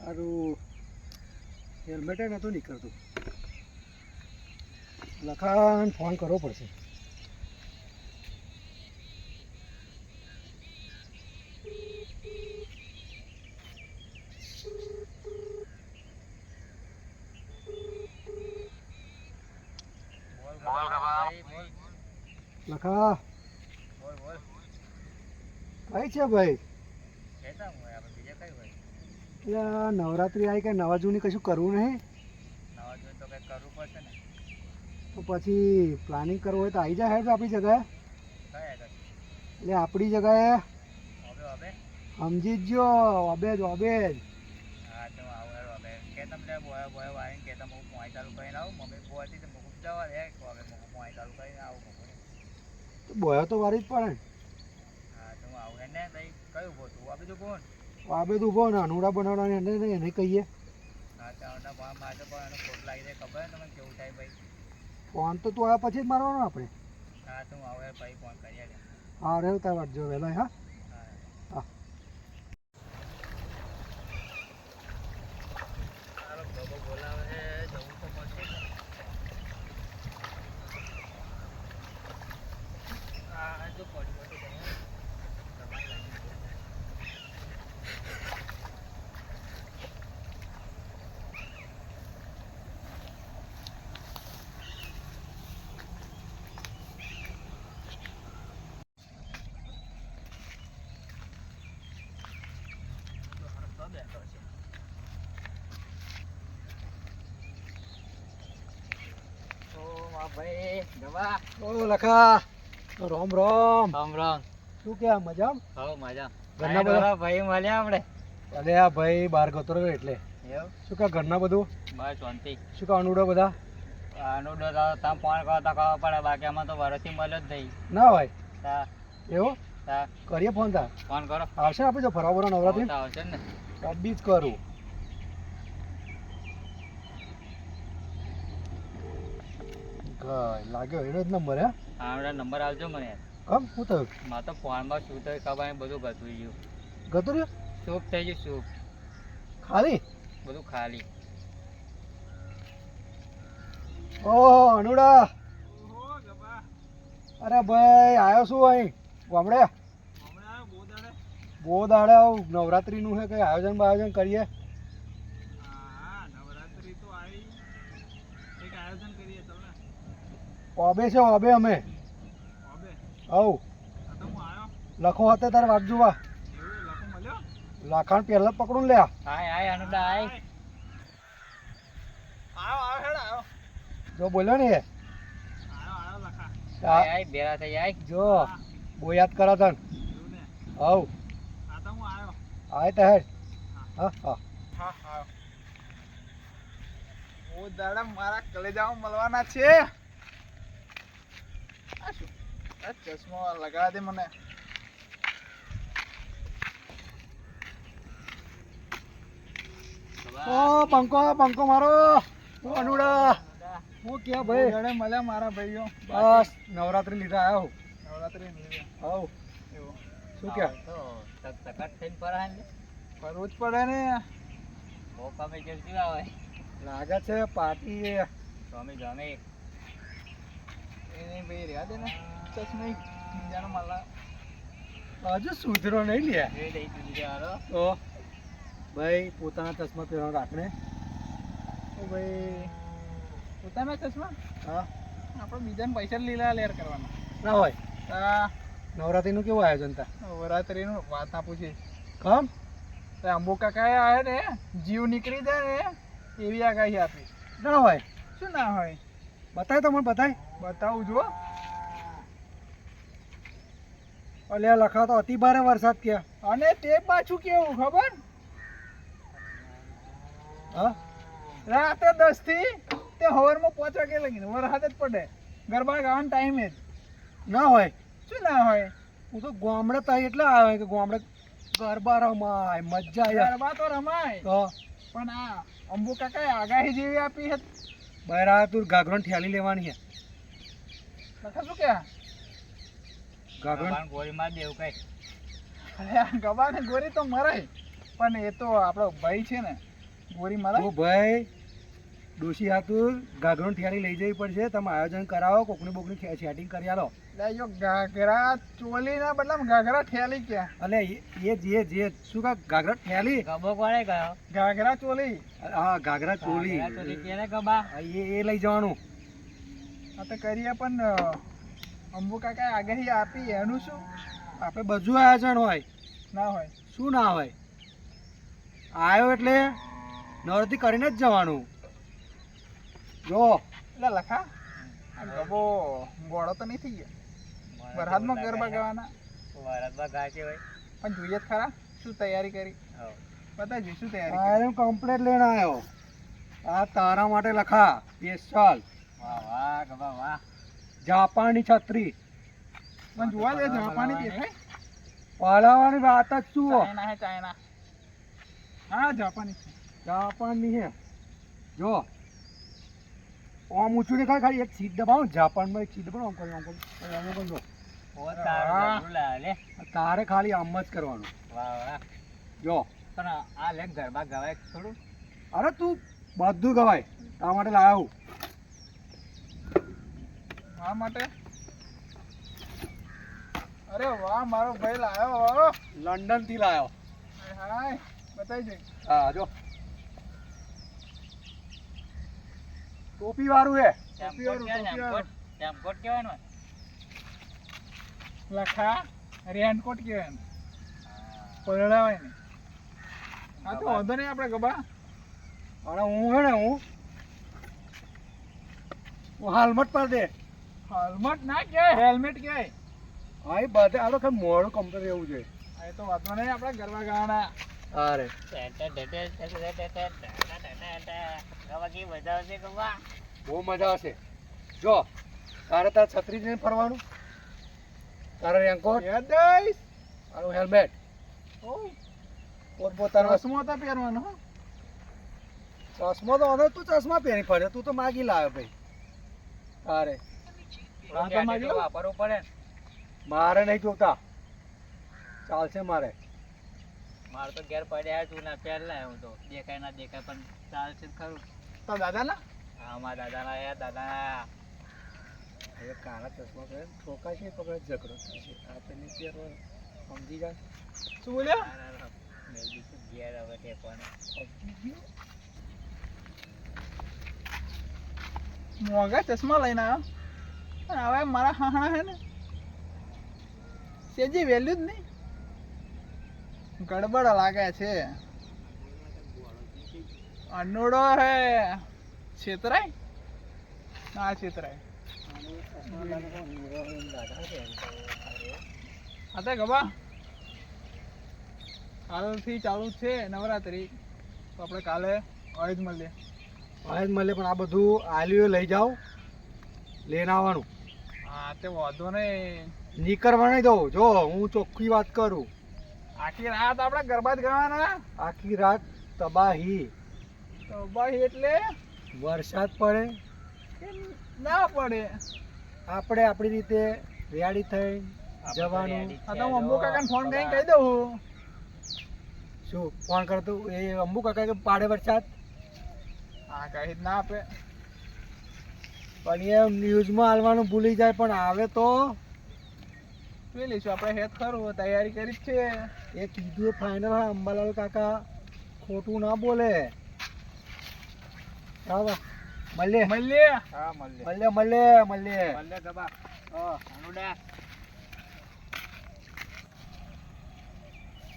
સારું હેલ્મેટે નહોતું નીકળતું. લખાણ ફોન કરવો પડશે. લખા કઈ છે ભાઈ? એટલે નવરાત્રી આવી કઈ નવા જૂની કશું કરવું નહીં? તો પછી પ્લાનિંગ કરવું હોય તો આવી જાય સાહેબ આપણી જગ્યાએ. એટલે આપણી જગ્યાએ સમજી જ જો અબેજ અબેજ. બોયો તો વારી જ પડે. આબે તો ઉભો ને અનુડા બનાવવાની એને કહીએ. ફોન તો તું આવ્યા પછી જ મારવાનો આપણે. હા રે તાર વાટજો વહેલા. હા હા લખા રોમ રોમ રામ રામ. શું કે મજા? હા મજા. ઘરના બધા ભાઈ મળ્યા આપણે. અરે આ ભાઈ બહાર ગતો રહ્યો એટલે. શું કે ઘરના બધું બસ શાંતિ. શું કે અનુડો બધા? અનુડો તમે ફોન કરો તો ખબર પડે, બાકી આમાં તો વરસથી મળ્યો જ નહીં. ના હોય એવું કરીએ ફોન. તાર ફોન કરો. આવશે આપણે જો ફરવા બરો નવરાત્રી આવશે ને. બી જ કરું. લાગ્યો એનો જ નંબર. હે હા નંબર આવજો મને. કમ શું થયું? મારે તો ફોનમાં શું થયું ખબર નહીં, બધું ગતું ગયું. ગતું રહ્યું? શોક થઈ ગયું. શોક ખાલી બધું ખાલી. ઓહો અનુડા. અરે ભાઈ આવ્યો શું અહીં ગામડે? બહુ દાડે નવરાત્રીનું છે, કઈ આયોજન કરીએ. ઓબે છે ઓબે અમે. હવ લખો હતા તારે વાત જોવા. લાખાણ પહેલા પકડું લે. આય અનુડા આય. જો બોલ્યો ને આય બેરા થઈ આય. જો બહુ યાદ કરા તન. હવ આય તો હેડ. હા હા ઓ દાડા મારા કલેજામાં મળવાના છે. ચશ્મા લગાવી દે મને. ઓ પંકો મારો. અનુડા હું કે ભાઈ દાડે મળ્યા મારા ભાઈઓ. બસ નવરાત્રી લીધા આવ્યો. નવરાત્રી હવ એવું શું કે તો તકત થઈને ફરાય ને. કરવું જ પડે ને. બહુ કમે જલ્દી આવે. લાગે છે પાર્ટી. સ્વામી જમે એ નહીં ભાઈ રહ્યા દે ને. ચશ્મા બીજાનો મળવા હજુ સુધરો નહીં લે. એ દઈ દીધી હારો. તો ભાઈ પોતાના ચશ્મા પહેરવા રાખને. તો ભાઈ પોતાના ચશ્મા હા આપણે બીજાને પૈસા લીલા લેર કરવાના ના હોય. આ નવરાત્રીનું કેવું આયોજન તા? નવરાત્રીનું વાત આપું છે. કમ તો અંબુ કાકાએ આવે ને જીવ નીકળી જાય ને એવી આગાહી આપી. ના હોય. શું ના હોય? બતાય તો મને બતાય. બતાવું જુઓ. અલ્યા લખા તો અતિ ભારે વરસાદ કે. અને તે પાછું કેવું ખબર? હા રાતે 10 થી તે હવારમાં 5 વાગે લગીને વરસાદ જ પડે. ગરબા ગાવાનો ટાઈમ જ ના હોય. શું ના હોય? હું તો ગામડે થાય એટલે આવે કે ગામડે ગરબા રમાય મજા આવે. ગરબા તો રમાય તો પણ આ અંબુ કાકાએ આગાહી જેવી આપી છે. બહાર તું ગાગરણ ઠેલી લેવાની છે. લખા શું કે ગાગરણ ગોળી માર દેવું કઈ. અરે આ ગબા ને ગોરી તો મરાય, પણ એ તો આપણો ભાઈ છે ને ગોરી મારા ઓ ભાઈ ડોશી હાથું ઘાઘરો ને થેલી લઈ જવી પડશે. તમે આયોજન કરાવો, કોકની બોકની સેટિંગ કરી આલો. લે જો ઘાઘરા ચોલી ના બદલામાં ઘાઘરા ઠેલી ક્યાં? અને એ શું કા ઘાઘરા થેલી? ગબો કોણે ગયો ઘાઘરા ચોલી હા ઘાઘરા ચોલી. કેને ગબા હા, એ લઈ જવાનું. આ તો કરીએ પણ અંબુ કાકા આગાહી આપી એનું શું? આપણે બધું આયોજન હોય, ના હોય શું ના હોય. આવ્યો એટલે નવરતી કરીને જ જવાનું. જો એટલે લખા આ ગબો ગોળો તો નહીં થઈ ગયો. વરસાદમાં ગરબા ગાવાના વરસાદમાં ગા છે ભાઈ. પણ જોઈએ જ ખરા શું તૈયારી કરી. હવ. બતાવજો શું તૈયારી કરી. કમ્પ્લેટ લઈને આવ્યો. આ તારા માટે લખા સ્પેશિયલ વાહ વાહ ગબા વાહ. જાપાની છત્રી. પણ જોવા દે જાપાની દેખાય. પલાવાની વાત જ શું? ચાઇના હે ચાઇના. હા જાપાની છે. જાપાનની હે. જો આમ ઊંચું દેખાય, ખાલી એક સીટ દબાવો. જાપાનમાં એક સીટ દબાવો. આમ કરી આમ કરી જો. ઓ તારું વાહ. ગબરું લાવે લે. તારે ખાલી આમ જ કરવાનું. વાહ વાહ. જો પણ આ લે ગરબા ગવાય થોડું. અરે તું બધું ગવાય. તારા માટે લાવ્યો. મારા માટે અરે વાહ મારો ભાઈ લાવ્યો. લંડન થી લાવ્યો. હાય હાય બતાવી જઈ. હા જો ટોપી વાળું હે. ટેમ્પોટ કહેવાય, ટેમ્પોટ કહેવાય ને. લખા રેનકોટ કહેવાય ને. પલળાવાય ને. આ તો વાંધો નહીં આપણે ગબા. અને હું હે ને હું હાલમટ પર દે. હેલ્મેટ ના કહેવાય, હેલ્મેટ કહેવાય. હા એ બધે આ તો ખાલી મોડું કમ્પ્લીટ રહેવું જોઈએ. આ તો વાંધો નહીં આપણે ગરબા ગાવાના. અરે ગવા કેવી મજા આવશે ગવા. બહુ મજા આવશે. જો તારે તાર છત્રી લઈને ફરવાનું, તારે રેનકોટ, યાદ દઈશ. તારું હેલ્મેટ, ઓય પોતપોતાનો ચશ્મો તો પહેરવાનો હો. ચશ્મો તો હવે તું ચશ્મા પહેરી ફરે. તું તો માગી લાવ્યો ભાઈ. તારે હા, તો માગી લો. વાપરવું પડે ને. મારે નહીં જોતા, ચાલશે મારે. મારે તો ઘેર પડ્યા તું ના પહેર લાય. હું તો દેખાય ના દેખાય પણ ચાલશે જ ખરું. તો દાદા ના હા મારા દાદાના યાર દાદા. હવે કાળા ચશ્મા પહેરે ઠોકાશે તો પછી ઝઘડો થશે. આ પેલી પહેરવાનું સમજી જાય. શું બોલ્યા? મેં કીધું ઘેર હવે ટેકવાનું. મોંઘા ચશ્મા લઈને આવ્યો પણ હવે મારા હાહણા હે ને સેજી વેલ્યુ જ નહીં. ગડબડ લાગે છે. અનોડો હે છેતરાય ના છેતરાય. હા તે ગબા કાલથી ચાલુ જ છે નવરાત્રી. તો આપણે કાલે આવી જ મળીએ. આજ મળે પણ આ બધું આલ્યું લઈ જાઓ, લઈને આવવાનું. હા તે વાંધો નહીં. નીકળવા નહીં દઉં. જો હું ચોખ્ખી વાત કરું, આખી રાત આપણે ગરબા જ ગાવાના. આખી રાત તબાહી. તો ભાઈ એટલે વરસાદ પડે, કે ના પડે. આપણે આપણી રીતે રેડી થઈ જવાનું. હા તો હું અંબુ કાકાને ફોન કરીને કહી દઉં. શું ફોન કરતું એ અંબુ કાકા કે પાડે વરસાદ? હા કહી જ ના આપે. પણ એ ન્યૂઝમાં હાલવાનું ભૂલી જાય. પણ આવે તો જોઈ લઈશું આપણે. હેત ખરું તૈયારી કરી જ છે. એ કીધું એ ફાઇનલ. હા અંબાલાલ કાકા ખોટું ના બોલે. હા મળીએ મળીએ. હા મળે મળીએ મળીએ મળીએ. મળે ગબા. હા અનુડા